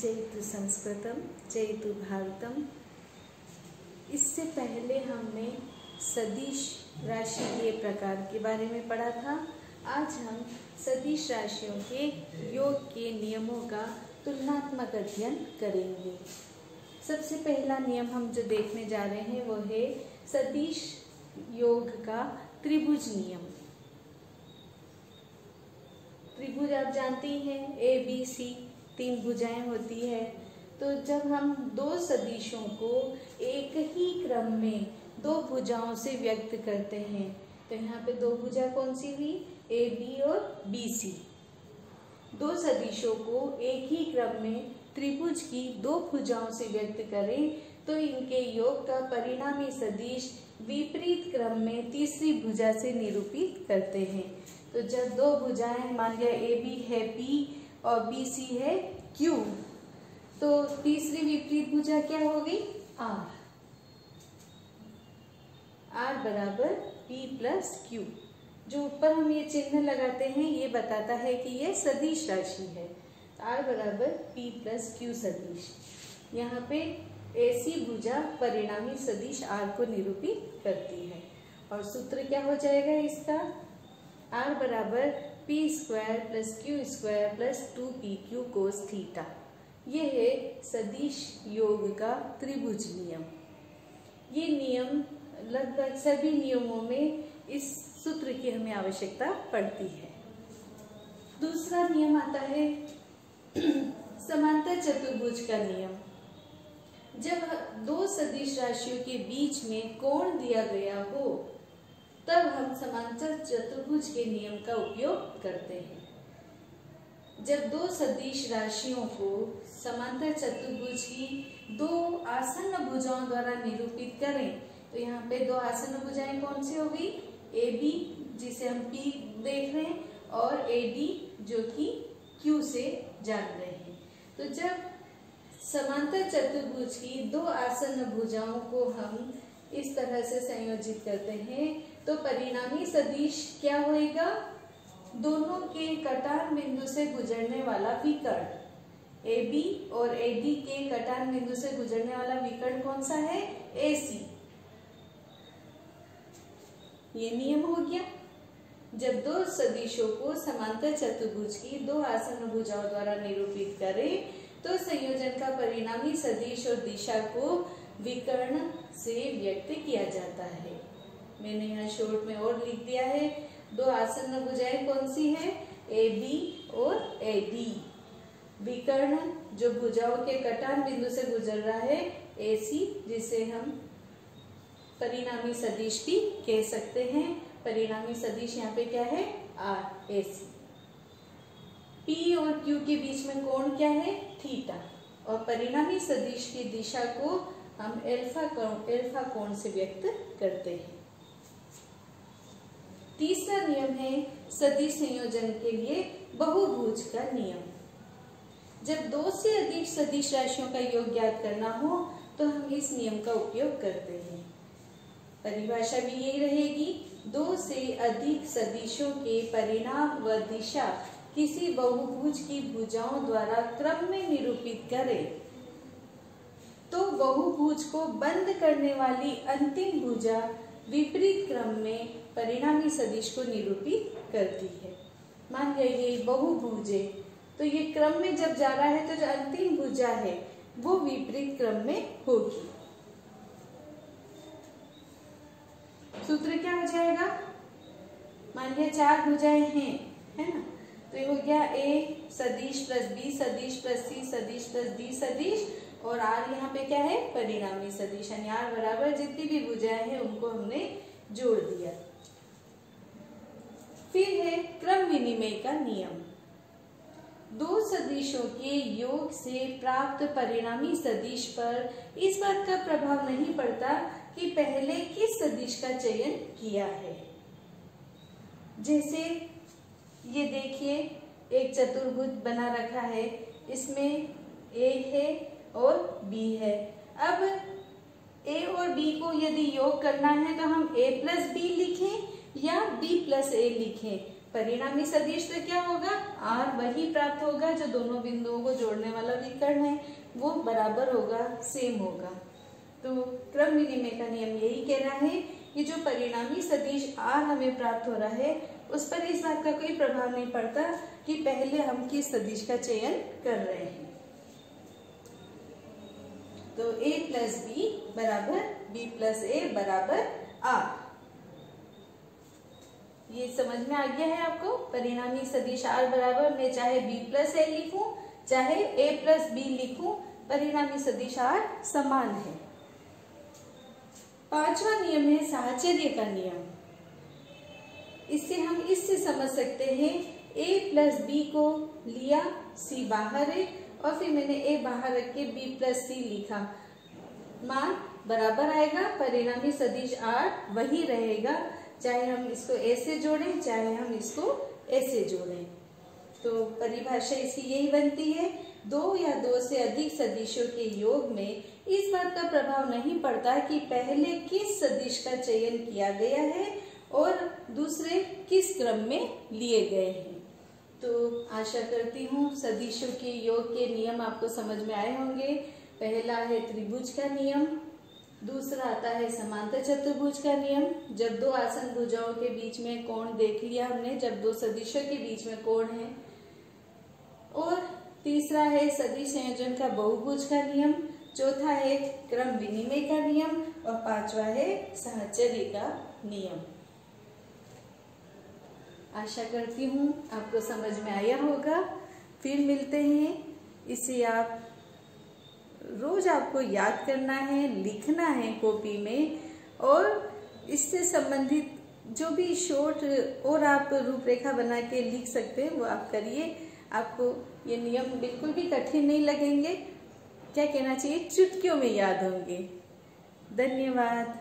जयतु संस्कृतम जयतु भारतम। इससे पहले हमने सदिश राशि के प्रकार के बारे में पढ़ा था। आज हम सदिश राशियों के योग के नियमों का तुलनात्मक अध्ययन करेंगे। सबसे पहला नियम हम जो देखने जा रहे हैं वो है सदिश योग का त्रिभुज नियम। त्रिभुज आप जानते ही हैं, ए बी सी तीन भुजाएं होती है। तो जब हम दो सदिशों को एक ही क्रम में दो भुजाओं से व्यक्त करते हैं तो यहाँ पे दो भुजा कौन सी हुई, ए बी और बी सी। दो सदिशों को एक ही क्रम में त्रिभुज की दो भुजाओं से व्यक्त करें तो इनके योग का परिणामी सदिश विपरीत क्रम में तीसरी भुजा से निरूपित करते हैं। तो जब दो भुजाएं मान लिया ए बी है पी और बी सी है क्यू, तो तीसरी विपरीत भुजा क्या हो गई, आर। आर बराबर पी प्लस क्यू। जो ऊपर हम ये चिन्ह लगाते हैं ये बताता है कि ये सदिश राशि है। आर बराबर पी प्लस क्यू सदिश। यहाँ पे ऐसी भुजा परिणामी सदिश आर को निरूपित करती है। और सूत्र क्या हो जाएगा इसका, आर बराबर P square plus Q square plus 2pq cos theta. ये है सदिश योग का त्रिभुज नियम। ये नियम लगभग सभी नियमों में इस सूत्र की हमें आवश्यकता पड़ती है। दूसरा नियम आता है समांतर चतुर्भुज का नियम। जब दो सदिश राशियों के बीच में कोण दिया गया हो तब हम समांतर चतुर्भुज के नियम का उपयोग करते हैं। जब दो सदिश राशियों को समांतर चतुर्भुज की दो आसन्न भुजाओं द्वारा निरूपित करें तो यहाँ पे दो आसन्न भुजाएं कौन सी होगी, ए बी जिसे हम पी देख रहे हैं और ए डी जो कि क्यू से जान रहे हैं। तो जब समांतर चतुर्भुज की दो आसन्न भुजाओं को हम इस तरह से संयोजित करते हैं तो परिणामी सदिश क्या होएगा, दोनों के कटान बिंदु से गुजरने वाला विकर्ण ए बी और ए डी के कटान बिंदु से गुजरने वाला विकर्ण कौन सा है, ए सी। ये नियम हो गया। जब दो सदिशों को समांतर चतुर्भुज की दो आसन्न भुजाओं द्वारा निरूपित करें तो संयोजन का परिणामी सदिश और दिशा को विकर्ण से व्यक्त किया जाता है। मैंने यहाँ शॉर्ट में और लिख दिया है, दो आसन्न भुजाएं कौन सी हैं, ए बी और ए डी। विकर्ण जो भुजाओं के कटान बिंदु से गुजर रहा है, ए सी, जिसे हम परिणामी सदिश भी कह सकते हैं। परिणामी सदिश यहाँ पे क्या है, आर, ए सी। पी और क्यू के बीच में कोण क्या है, थीटा। और परिणामी सदिश की दिशा को हम एल्फा कोण से व्यक्त करते हैं। तीसरा नियम है सदिश संयोजन के लिए बहुभुज का नियम। जब दो से अधिक सदिश राशियों का योग ज्ञात करना हो तो हम इस नियम का उपयोग करते हैं। परिभाषा भी यही रहेगी, दो से अधिक सदिशों के परिणाम व दिशा किसी बहुभुज की भुजाओं द्वारा क्रम में निरूपित करें तो बहुभुज को बंद करने वाली अंतिम भुजा विपरीत क्रम में परिणामी सदिश को निरूपित करती है। मान लिया ये बहुभुज है तो ये क्रम में जब जा रहा है तो जो अंतिम भुजा है वो विपरीत क्रम में होगी। सूत्र क्या हो जाएगा, मान लिया चार भुजाएं हैं, है ना, तो ये हो गया ए सदिश प्लस बी सदिश प्लस सी सदिश प्लस डी सदिश और आर यहाँ पे क्या है, परिणामी सदिश। यानी आर बराबर जितनी भी भुजाएं हैं उनको हमने जोड़ दिया। फिर है क्रम विनिमय का नियम। दो सदिशों के योग से प्राप्त परिणामी सदिश पर इस बात का प्रभाव नहीं पड़ता कि पहले किस सदिश का चयन किया है। जैसे ये देखिए एक चतुर्भुज बना रखा है, इसमें ए है और बी है। अब ए और बी को यदि योग करना है तो हम ए प्लस बी लिखें या बी प्लस ए लिखें, परिणामी सदिश से क्या होगा, r वही प्राप्त होगा जो दोनों बिंदुओं को जोड़ने वाला विकर्ण है, वो बराबर होगा, सेम होगा। तो क्रम विनिमय का नियम यही कह रहा है कि जो परिणामी सदिश r हमें प्राप्त हो रहा है उस पर इस बात का कोई प्रभाव नहीं पड़ता कि पहले हम किस सदिश का चयन कर रहे हैं। तो a प्लस बी बराबर b प्लस ए बराबर r, ये समझ में आ गया है आपको। परिणामी सदिश r बराबर, मैं चाहे b प्लस ए लिखूं चाहे a प्लस बी लिखूं, परिणामी सदिश r समान है। पांचवा नियम है साहचर्य का नियम। इससे हम इससे समझ सकते हैं, a प्लस बी को लिया, c बाहर है और फिर मैंने a बाहर रख के b प्लस सी लिखा, मान बराबर आएगा, परिणामी सदिश r वही रहेगा, चाहे हम इसको ऐसे जोड़ें चाहे हम इसको ऐसे जोड़ें। तो परिभाषा इसकी यही बनती है, दो या दो से अधिक सदिशों के योग में इस बात का प्रभाव नहीं पड़ता कि पहले किस सदिश का चयन किया गया है और दूसरे किस क्रम में लिए गए हैं। तो आशा करती हूँ सदिशों के योग के नियम आपको समझ में आए होंगे। पहला है त्रिभुज का नियम, दूसरा आता है समांतर चतुर्भुज का नियम, जब दो आसन भुजाओं के बीच में कोण देख लिया हमने, जब दो सदिशों के बीच में कोण है, और तीसरा है सदिश संयोजन का बहुभुज का नियम, चौथा है क्रम विनिमय का नियम और पांचवा है साहचर्य का नियम। आशा करती हूँ आपको समझ में आया होगा। फिर मिलते हैं, इसे आप रोज आपको याद करना है, लिखना है कॉपी में, और इससे संबंधित जो भी शॉर्ट और आप रूपरेखा बना के लिख सकते हैं वो आप करिए। आपको ये नियम बिल्कुल भी कठिन नहीं लगेंगे, क्या कहना चाहिए, चुटकियों में याद होंगे। धन्यवाद।